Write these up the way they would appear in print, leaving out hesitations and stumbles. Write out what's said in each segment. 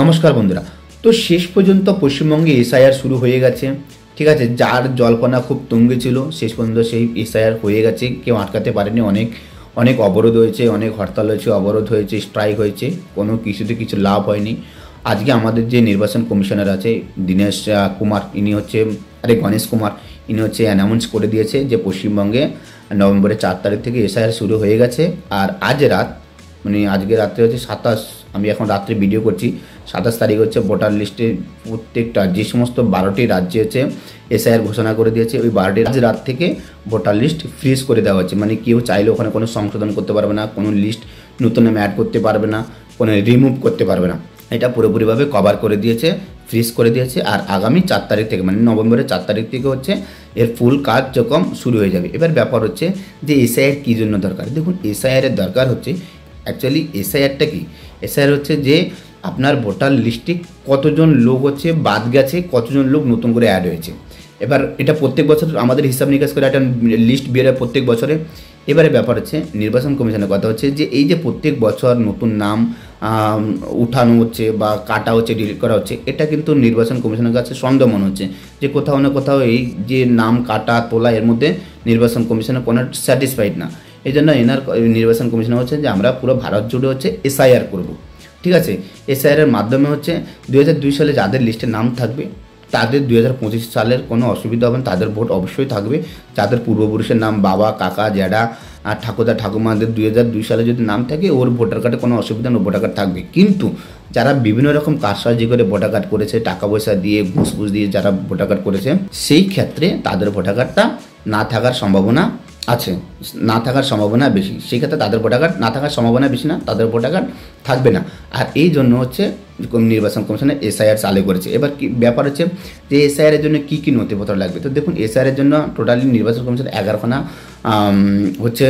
নমস্কার বন্ধুরা। তো শেষ পর্যন্ত পশ্চিমবঙ্গে এসআইআর শুরু হয়ে গেছে, ঠিক আছে। যার জল্পনা খুব তুঙ্গে ছিল, শেষ পর্যন্ত সেই এসআইআর হয়ে গেছে, কেউ আটকাতে পারেনি। অনেক অনেক অবরোধ হয়েছে, অনেক হরতাল হয়েছে, অবরোধ হয়েছে, স্ট্রাইক হয়েছে, কোনো কিছুতে কিছু লাভ হয়নি। আজকে আমাদের যে নির্বাচন কমিশনার আছে দীনেশ কুমার, ইনি হচ্ছে গণেশ কুমার, ইনি হচ্ছে অ্যানাউন্স করে দিয়েছে যে পশ্চিমবঙ্গে নভেম্বরের 4 তারিখ থেকে এসআইআর শুরু হয়ে গেছে। আর আজ রাত মানে আজকে রাত্রে হচ্ছে 27, আমি এখন রাত্রে ভিডিও করছি, 27 তারিখ হচ্ছে ভোটার লিস্টে প্রত্যেকটা যে সমস্ত 12টি রাজ্যে হচ্ছে এসআইআর ঘোষণা করে দিয়েছে। ওই 12টি রাত থেকে ভোটার লিস্ট ফ্রিজ করে দেওয়া হচ্ছে। মানে কেউ চাইলে ওখানে কোনো সংশোধন করতে পারবে না, কোনো লিস্ট নতুন নামে অ্যাড করতে পারবে না, কোনো রিমুভ করতে পারবে না। এটা পুরোপুরিভাবে কভার করে দিয়েছে, ফ্রিজ করে দিয়েছে। আর আগামী 4 তারিখ থেকে মানে নভেম্বরের 4 তারিখ থেকে হচ্ছে এর ফুল কাজ যখন শুরু হয়ে যাবে। এবার ব্যাপার হচ্ছে যে এসআইআর কী জন্য দরকার। দেখুন, এসআইআরের দরকার হচ্ছে অ্যাকচুয়ালি এসআইআরটা কি, এসআইআর হচ্ছে যে আপনার ভোটার লিস্টে কতজন লোক হচ্ছে বাদ গেছে, কতজন লোক নতুন করে অ্যাড হয়েছে। এবার এটা প্রত্যেক বছর আমাদের হিসাব নিকাশ করে একটা লিস্ট বেরোয় প্রত্যেক বছরে। এবারে ব্যাপার হচ্ছে নির্বাচন কমিশনের কথা হচ্ছে যে এই যে প্রত্যেক বছর নতুন নাম উঠানো হচ্ছে বা কাটা হচ্ছে, ডিলিট করা হচ্ছে, এটা কিন্তু নির্বাচন কমিশনের কাছে সন্দেহ মনে হচ্ছে যে কোথাও না কোথাও এই যে নাম কাটা তোলা এর মধ্যে নির্বাচন কমিশনের কোনো স্যাটিসফাইড না। এই জন্য নির্বাচন কমিশনার হচ্ছে যে আমরা পুরো ভারত জুড়ে হচ্ছে এসআইআর করব, ঠিক আছে। এসআইআরের মাধ্যমে হচ্ছে 2002 সালে যাদের লিস্টে নাম থাকবে তাদের 2025 সালের কোনো অসুবিধা হবে না, তাদের ভোট অবশ্যই থাকবে। যাদের পূর্বপুরুষের নাম বাবা, কাকা, জ্যাঠা আর ঠাকুরদা ঠাকুমাদের 2002 সালে যদি নাম থাকে ওর ভোটার কার্ডে কোনো অসুবিধা নেই, ভোটার কার্ড থাকবে। কিন্তু যারা বিভিন্ন রকম কারসাজি করে ভোটার কার্ড করেছে, টাকা পয়সা দিয়ে ঘুষ দিয়ে যারা ভোটার কার্ড করেছে, সেই ক্ষেত্রে তাদের ভোটার কার্ডটা না থাকার সম্ভাবনা আছে, না থাকার সম্ভাবনা বেশি। সেই ক্ষেত্রে তাদের ভোটার কার্ড না থাকার সম্ভাবনা বেশি না, তাদের ভোটার কার্ড থাকবে না। আর এই জন্য হচ্ছে নির্বাচন কমিশনে এসআইআর চালু করেছে। এবার কি ব্যাপার হচ্ছে যে এসআইআরের জন্য কী কী নথিপত্র লাগবে। তো দেখুন, এসআইআরের জন্য টোটালি নির্বাচন কমিশন 11খানা হচ্ছে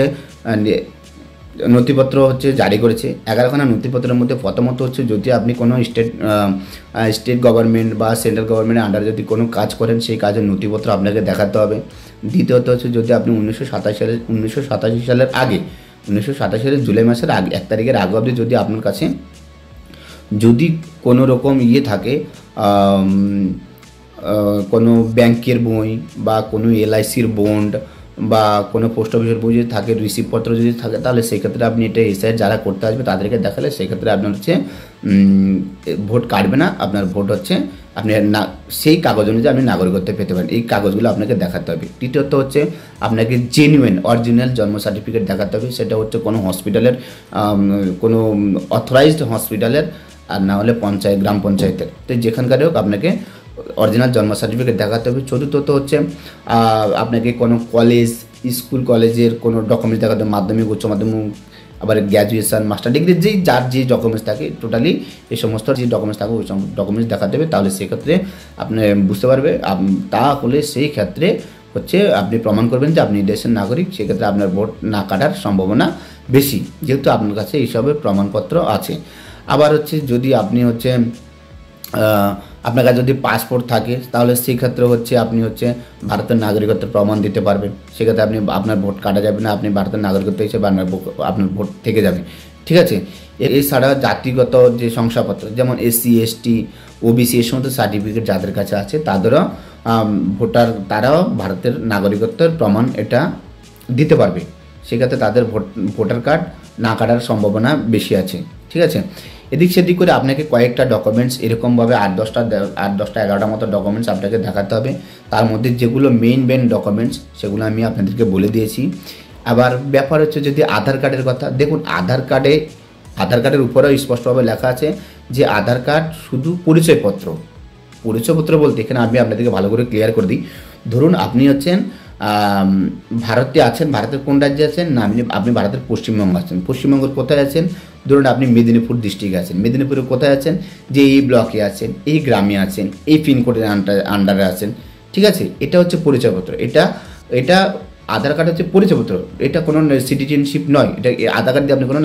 নথিপত্র হচ্ছে জারি করেছে। 11খানা নথিপত্রের মধ্যে প্রথমত হচ্ছে যদি আপনি কোনো স্টেট গভর্নমেন্ট বা সেন্ট্রাল গভর্নমেন্টের আন্ডারে যদি কোনো কাজ করেন সেই কাজের নথিপত্র আপনাকে দেখাতে হবে। দ্বিতীয়ত হচ্ছে যদি আপনি 1987 সালের আগে 1987 সালের জুলাই মাসের আগে 1 তারিখের আগে অবধি যদি আপনার কাছে যদি কোনো রকম থাকে কোনো ব্যাংকের বই বা কোনো এলআইসির বন্ড বা কোনো পোস্ট অফিসের বই যদি থাকে, রিসিপ্টপত্র যদি থাকে, তাহলে সেক্ষেত্রে আপনি এটা এসআইআর যারা করতে আসবে তাদেরকে দেখালে সেক্ষেত্রে আপনার হচ্ছে ভোট কাটবে না। আপনার ভোট হচ্ছে আপনি না সেই কাগজ অনুযায়ী আপনি নাগরিকত্ব পেতে পারেন। এই কাগজগুলো আপনাকে দেখাতে হবে। তৃতীয়ত হচ্ছে আপনাকে জেনুইন অরিজিনাল জন্ম সার্টিফিকেট দেখাতে হবে। সেটা হচ্ছে কোনো হসপিটালের, কোনো অথরাইজড হসপিটালের, আর না হলে গ্রাম পঞ্চায়েতের, তো যেখানকার হোক আপনাকে অরিজিনাল জন্ম সার্টিফিকেট দেখাতে হবে। চতুর্থত হচ্ছে আপনাকে কোনো কলেজ, স্কুল কলেজের কোনো ডকুমেন্টস দেখাতে হবে, মাধ্যমিক, উচ্চ মাধ্যমিক, আবার গ্র্যাজুয়েশন, মাস্টার ডিগ্রি, যার যে ডকুমেন্টস থাকে টোটালি এই সমস্ত যে ডকুমেন্টস থাকে ওই ডকুমেন্টস দেখাতে হবে। তাহলে সেক্ষেত্রে আপনি বুঝতে পারবে, তাহলে সেই ক্ষেত্রে হচ্ছে আপনি প্রমাণ করবেন যে আপনি দেশের নাগরিক। সেক্ষেত্রে আপনার ভোট না কাটার সম্ভাবনা বেশি, যেহেতু আপনার কাছে এইসবের প্রমাণপত্র আছে। আবার হচ্ছে যদি আপনি হচ্ছে আপনার কাছে যদি পাসপোর্ট থাকে তাহলে সেই ক্ষেত্রে হচ্ছে আপনি হচ্ছে ভারতের নাগরিকত্বের প্রমাণ দিতে পারবেন। সেক্ষেত্রে আপনার ভোট কাটা যাবে না, আপনি ভারতের নাগরিকত্ব হিসেবে আপনার ভোট থেকে যাবে, ঠিক আছে। এছাড়া জাতিগত যে শংসাপত্র যেমন এসসি, এসটি, ওবিসি এই সমস্ত সার্টিফিকেট যাদের কাছে আছে তাদেরও তারাও ভারতের নাগরিকত্বের প্রমাণ এটা দিতে পারবে। সেক্ষেত্রে তাদের ভোটার কার্ড না কাটার সম্ভাবনা বেশি আছে, ঠিক আছে। এদিক সেদিক করে আপনাকে কয়েকটা ডকুমেন্টস এরকমভাবে 8-10টা 11টা মতো ডকুমেন্টস আপনাকে দেখাতে হবে। তার মধ্যে যেগুলো মেইন ডকুমেন্টস সেগুলো আমি আপনাদেরকে বলে দিয়েছি। আবার ব্যাপার হচ্ছে যদি আধার কার্ডের কথা, দেখুন আধার কার্ডের উপরেও স্পষ্টভাবে লেখা আছে যে আধার কার্ড শুধু পরিচয়পত্র বলতে এখানে আমি আপনাদেরকে ভালো করে ক্লিয়ার করে দিই। ধরুন আপনি হচ্ছেন ভারতে আছেন, ভারতের কোন রাজ্যে আছেন না, আপনি ভারতের পশ্চিমবঙ্গ আছেন, পশ্চিমবঙ্গের কোথায় আছেন, ধরুন আপনি মেদিনীপুর ডিস্ট্রিক্টে আছেন, মেদিনীপুরে কোথায় আছেন, যে এই ব্লকে আছেন, এই গ্রামে আছেন, এই পিনকোডের আন্ডারে আছেন, ঠিক আছে। এটা হচ্ছে পরিচয়পত্র। এটা আধার কার্ড হচ্ছে পরিচয়পত্র, এটা কোনো সিটিজেনশিপ নয়। এটা আধার কার্ড দিয়ে আপনি কোনো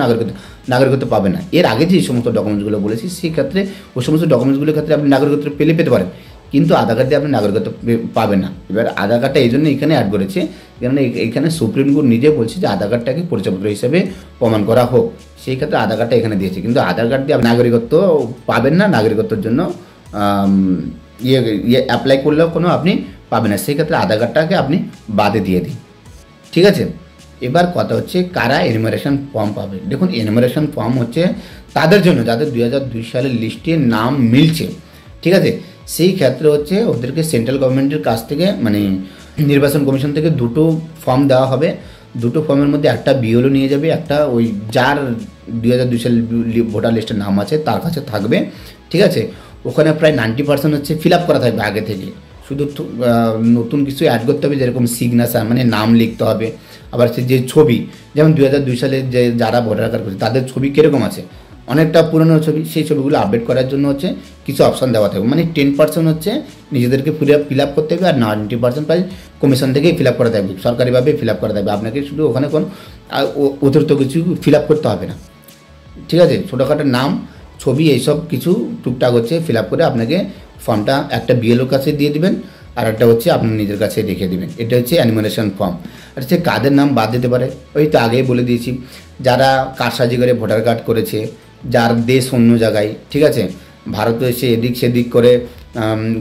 নাগরিকত্ব পাবেন না। এর আগে যে সমস্ত ডকুমেন্টসগুলো বলেছি সেই ক্ষেত্রে ওই সমস্ত ডকুমেন্টসগুলোর ক্ষেত্রে আপনি নাগরিকত্ব পেতে পারেন, কিন্তু আধার কার্ড দিয়ে আপনি নাগরিকত্ব পাবেন না। এবার আধার কার্ডটা এই জন্য এখানে অ্যাড করেছে, কারণ এখানে সুপ্রিম কোর্ট নিজে বলছে যে আধার কার্ডটাকে পরিচয়পত্র হিসেবে প্রমাণ করা হোক। সেই ক্ষেত্রে আধার কার্ডটা এখানে দিয়েছি, কিন্তু আধার কার্ড দিয়ে আপনি নাগরিকত্ব পাবেন না, নাগরিকত্বের জন্য অ্যাপ্লাই করলেও কোনো আপনি পাবেন না, সেই ক্ষেত্রে আধার কার্ডটাকে আপনি বাদে দিয়ে দিন। ঠিক আছে, এবার কথা হচ্ছে কারা এনুমারেশন ফর্ম পাবে। দেখুন এনুমারেশন ফর্ম হচ্ছে তাদের জন্য যাদের 2002 সালের লিস্টে নাম মিলছে। ঠিক আছে, সেই ক্ষেত্রে হচ্ছে ওদেরকে সেন্ট্রাল গভর্নমেন্টের কাছ থেকে মানে নির্বাচন কমিশন থেকে দুটো ফর্ম দেওয়া হবে। দুটো ফর্মের মধ্যে একটা বিএলও নিয়ে যাবে, একটা ওই যার 2002 সাল ভোটার লিস্টের নাম আছে তার কাছে থাকবে। ঠিক আছে, ওখানে প্রায় 90% হচ্ছে ফিল আপ করা থাকবে আগে থেকে, শুধু নতুন কিছু অ্যাড করতে হবে, যেরকম সিগনেচার মানে নাম লিখতে হবে। আবার সে যে ছবি, যেমন 2002 সালে যে যারা ভোটার কার্ড করেছে তাদের ছবি কীরকম আছে, অনেকটা পুরনো ছবি, সেই ছবিগুলো আপডেট করার জন্য হচ্ছে কিছু অপশান দেওয়া থাকবে। মানে 10% হচ্ছে নিজেদেরকে ফিল আপ করতে হবে, আর 90% প্রায় কমিশন থেকেই ফিল আপ করা থাকবে, সরকারিভাবে ফিল আপ করা থাকবে। আপনাকে শুধু ওখানে কোনো অতিরিক্ত কিছু ফিল আপ করতে হবে না। ঠিক আছে, ছোটোখাটো নাম, ছবি, এইসব কিছু টুকটাক হচ্ছে ফিল আপ করে আপনাকে ফর্মটা একটা বিএলওর কাছে দিয়ে দিবেন, আর একটা হচ্ছে আপনার নিজের কাছে রেখে দেবেন। এটা হচ্ছে অ্যানিমেশন ফর্ম। আর হচ্ছে কাদের নাম বাদ দিতে পারে, ওই তো আগেই বলে দিয়েছি, যারা কারসাজি করে ভোটার কার্ড করেছে, যার দেশ অন্য জায়গায়, ঠিক আছে, ভারতে এসে এদিক সেদিক করে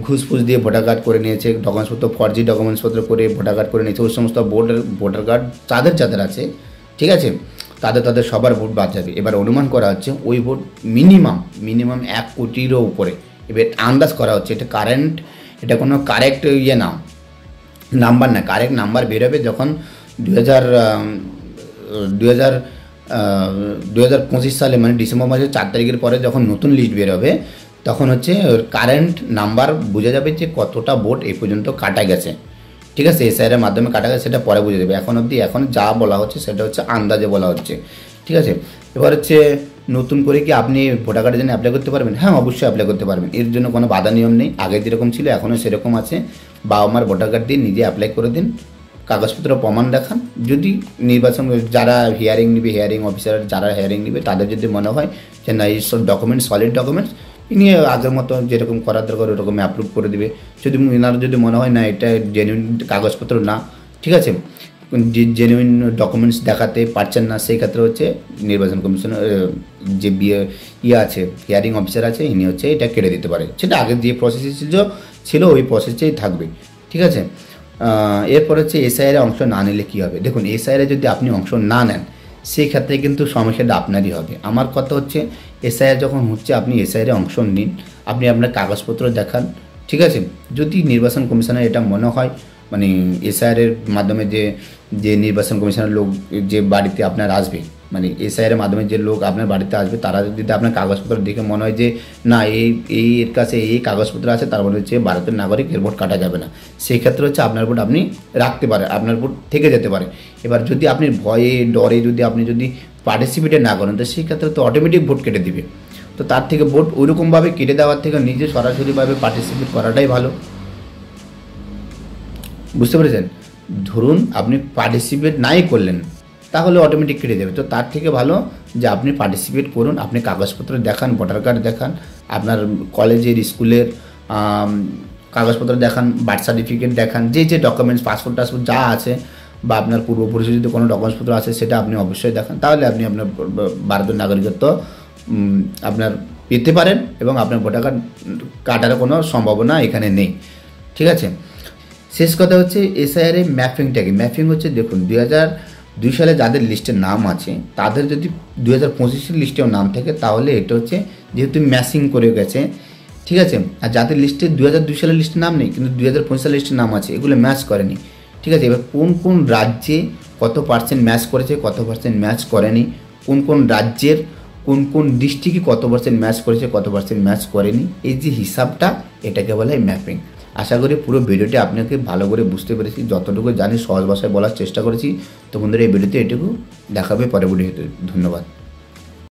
ঘুষফুস দিয়ে ভোটার কার্ড করে নিয়েছে, ডকুমেন্টসপত্র ফর্জি ডকুমেন্টসপত্র করে ভোটার কার্ড করে নিয়েছে, ওই সমস্ত ভোটার কার্ড যাদের আছে, ঠিক আছে, তাদের সবার ভোট বাদ যাবে। এবার অনুমান করা হচ্ছে ওই ভোট মিনিমাম 1 কোটিরও উপরে। এবার আন্দাজ করা হচ্ছে, এটা কারেন্ট, এটা কোনো কারেক্ট না নাম্বার না, কারেক্ট নাম্বার বেরোবে যখন 2025 সালে মানে ডিসেম্বর মাসের 4 তারিখের পরে যখন নতুন লিস্ট বেরোবে, তখন হচ্ছে কারেন্ট নাম্বার বোঝা যাবে যে কতটা ভোট এই পর্যন্ত কাটা গেছে। ঠিক আছে, এসআইআরের মাধ্যমে কাটা গেছে, সেটা পরে বুঝে যাবে। এখন অবধি এখন যা বলা হচ্ছে সেটা হচ্ছে আন্দাজে বলা হচ্ছে। ঠিক আছে, এবার হচ্ছে নতুন করে কি আপনি ভোটার কার্ডের জন্য অ্যাপ্লাই করতে পারবেন? হ্যাঁ, অবশ্যই অ্যাপ্লাই করতে পারবেন, এর জন্য কোনো বাধা নিয়ম নেই। আগে যেরকম ছিল এখনও সেরকম আছে। বাবা মার ভোটার কার্ড দিয়ে নিজে অ্যাপ্লাই করে দিন, কাগজপত্র প্রমাণ দেখান। যদি নির্বাচন যারা হিয়ারিং নিবে, হিয়ারিং অফিসার যারা হিয়ারিং নিবে, তাদের যদি মনে হয় যে না এইসব ডকুমেন্টস সলিড ডকুমেন্টস নিয়ে আগের মতো যেরকম করার দরকার ওরকম অ্যাপ্রুভ করে দিবে। যদি এনার যদি মনে হয় না এটা জেনুইন কাগজপত্র না, ঠিক আছে, জেনুইন ডকুমেন্টস দেখাতে পারছেন না, সেই ক্ষেত্রে হচ্ছে নির্বাচন কমিশনের যে আছে হিয়ারিং অফিসার আছে, ইনি হচ্ছে এটা কেটে দিতে পারে। সেটা আগের যে প্রসেস ছিল ওই প্রসেসেই থাকবে। ঠিক আছে, এরপর হচ্ছে এসআইআরে অংশ না নিলে কী হবে। দেখুন এসআইআরে যদি আপনি অংশ না নেন সেই ক্ষেত্রে কিন্তু সমস্যাটা আপনারই হবে। আমার কথা হচ্ছে এসআইআর যখন হচ্ছে আপনি এসআইআরে অংশ নিন, আপনি আপনার কাগজপত্র দেখান। ঠিক আছে, যদি নির্বাচন কমিশনের এটা মনে হয় মানে এসআইআরের মাধ্যমে যে নির্বাচন কমিশনের লোক যে বাড়িতে আপনার আসবে, মানে এসআইআরের মাধ্যমে যে লোক আপনার বাড়িতে আসবে, তারা যদি আপনার কাগজপত্র দেখে মনে হয় যে না এর কাছে এই কাগজপত্র আছে, তার মানে হচ্ছে ভারতের নাগরিক, এর ভোট কাটা যাবে না, সেই ক্ষেত্রে হচ্ছে আপনার ভোট আপনি রাখতে পারেন, আপনার ভোট থেকে যেতে পারে। এবার যদি আপনি ভয়ে ডরে আপনি যদি পার্টিসিপেটে না করেন, তো সেই ক্ষেত্রে তো অটোমেটিক ভোট কেটে দিবে। তো তার থেকে ভোট ওইরকমভাবে কেটে দেওয়ার থেকে নিজে সরাসরিভাবে পার্টিসিপেট করাটাই ভালো। বুঝতে পেরেছেন? ধরুন আপনি পার্টিসিপেট নাই করলেন, তাহলে অটোমেটিক কেটে যাবে। তো তার থেকে ভালো যে আপনি পার্টিসিপেট করুন, আপনি কাগজপত্র দেখান, ভোটার কার্ড দেখান, আপনার কলেজের স্কুলের কাগজপত্র দেখান, বার্থ সার্টিফিকেট দেখান, যে ডকুমেন্টস পাসপোর্ট টাসপোর্ট যা আছে, বা আপনার পূর্বপুরুষের যদি কোনো ডকুমেন্টসপত্র আছে সেটা আপনি অবশ্যই দেখান। তাহলে আপনি আপনার ভারতের নাগরিকত্ব আপনার পেতে পারেন, এবং আপনার ভোটার কার্ড কাটার কোনো সম্ভাবনা এখানে নেই। ঠিক আছে, শেষ কথা হচ্ছে এসআইআর ম্যাপিংটাকে, ম্যাপিং হচ্ছে দেখুন 2002 সালে যাদের লিস্টের নাম আছে তাদের যদি 2025 লিস্টেও নাম থাকে, তাহলে এটা হচ্ছে যেহেতু ম্যাচিং করে গেছে। ঠিক আছে, আর যাদের লিস্টে 2002 সালের লিস্টে নাম নেই কিন্তু 2025 সালের লিস্টে নাম আছে, এগুলো ম্যাচ করেনি। ঠিক আছে, এবার কোন রাজ্যে কত পার্সেন্ট ম্যাচ করেছে, কত পার্সেন্ট ম্যাচ করেনি, কোন রাজ্যের কোন ডিস্ট্রিক্টে কত পার্সেন্ট ম্যাচ করেছে, কত পার্সেন্ট ম্যাচ করেনি, এই যে হিসাবটা, এটাকে বলা হয় ম্যাপিং। আশা করি পুরো ভিডিওটি আপনাকে ভালো করে বুঝতে পেরেছি, যতটুকু জানি সহজ ভাষায় বলার চেষ্টা করেছি। তো বন্ধুরা এই ভিডিওতে এটুকু, দেখাবে পরবর্তী ভিডিওতে। ধন্যবাদ।